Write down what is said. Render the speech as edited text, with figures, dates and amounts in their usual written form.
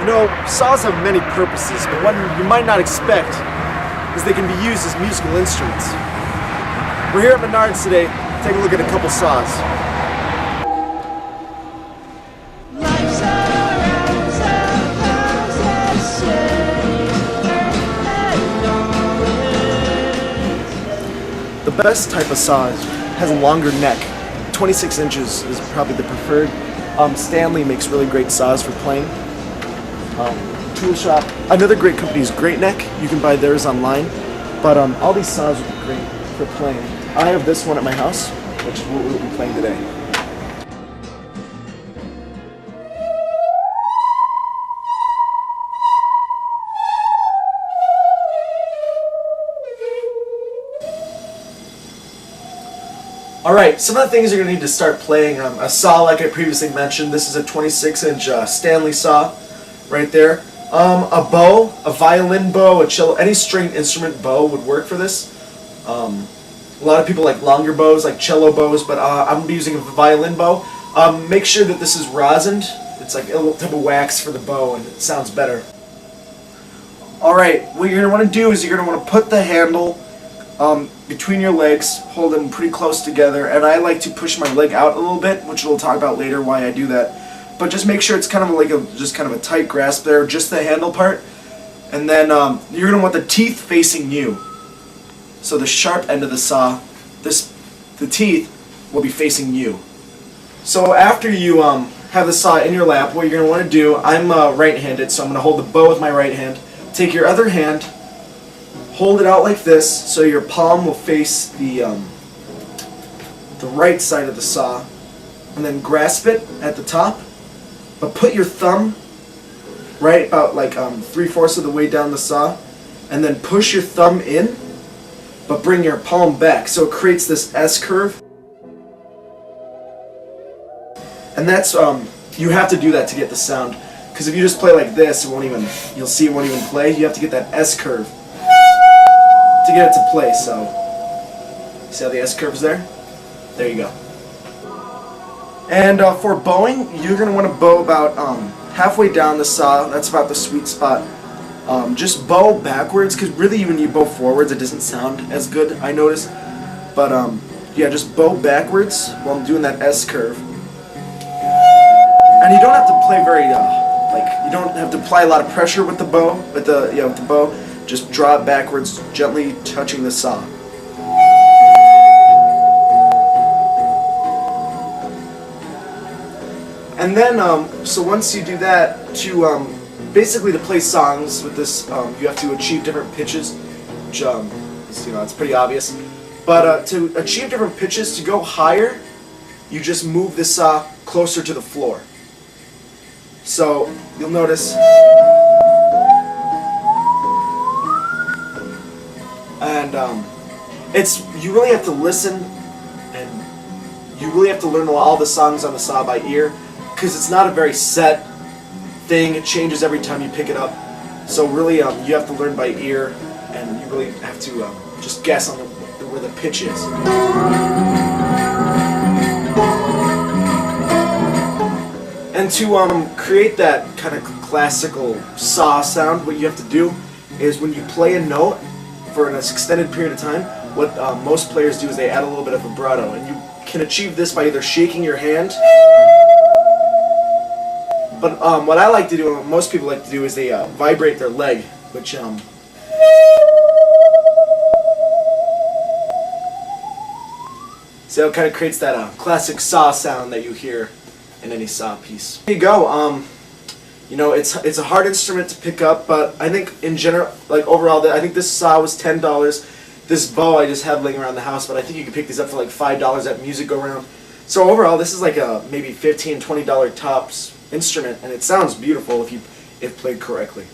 You know, saws have many purposes, but one you might not expect is they can be used as musical instruments. We're here at Menards today to take a look at a couple saws. The best type of saw has a longer neck. 26 inches is probably the preferred. Stanley makes really great saws for playing. Tool Shop. Another great company is Great Neck. You can buy theirs online. But all these saws would be great for playing. I have this one at my house, which is what we'll be playing today. Alright, some of the things you're going to need to start playing. A saw, like I previously mentioned. This is a 26-inch Stanley saw right there. A bow, a violin bow, a cello, any stringed instrument bow would work for this. A lot of people like longer bows, like cello bows, but I'm going to be using a violin bow. Make sure that this is rosined. It's like a little type of wax for the bow, and it sounds better. Alright, what you're going to want to do is you're going to want to put the handle between your legs, hold them pretty close together, and I like to push my leg out a little bit, which we'll talk about later why I do that. But just make sure it's kind of like just kind of a tight grasp there, just the handle part. And then you're going to want the teeth facing you. So the sharp end of the saw, the teeth will be facing you. So after you have the saw in your lap, what you're going to want to do, I'm right-handed, so I'm going to hold the bow with my right hand. Take your other hand, hold it out like this, so your palm will face the right side of the saw, and then grasp it at the top. But put your thumb right about like 3/4 of the way down the saw, and then push your thumb in, but bring your palm back, so it creates this S curve. And that's you have to do that to get the sound, because if you just play like this, you'll see it won't even play. You have to get that S curve to get it to play. So see how the S curve's there? There you go. And for bowing, you're going to want to bow about halfway down the saw. That's about the sweet spot. Just bow backwards, because really when you bow forwards it doesn't sound as good, I notice. But yeah, just bow backwards while I'm doing that S curve. And you don't have to play very you don't have to apply a lot of pressure with the bow. With the bow, just draw it backwards, gently touching the saw. And then, so once you do that, basically to play songs with this, you have to achieve different pitches, which, it's pretty obvious. But to achieve different pitches, to go higher, you just move the saw closer to the floor. So, you'll notice, and you really have to listen, and you really have to learn all the songs on the saw by ear, because it's not a very set thing. It changes every time you pick it up. So really, you have to learn by ear, and you really have to just guess on where the pitch is. And to create that kind of classical saw sound, what you have to do is when you play a note for an extended period of time, what most players do is they add a little bit of vibrato, and you can achieve this by either shaking your hand. But what I like to do, and what most people like to do, is they vibrate their leg, which so it kind of creates that classic saw sound that you hear in any saw piece. There you go. It's a hard instrument to pick up, but I think in general, like overall, I think this saw was $10. This bow I just have laying around the house, but I think you can pick these up for like $5 at Music Go Round. So overall, this is like a maybe $15, $20 tops instrument, and it sounds beautiful if played correctly.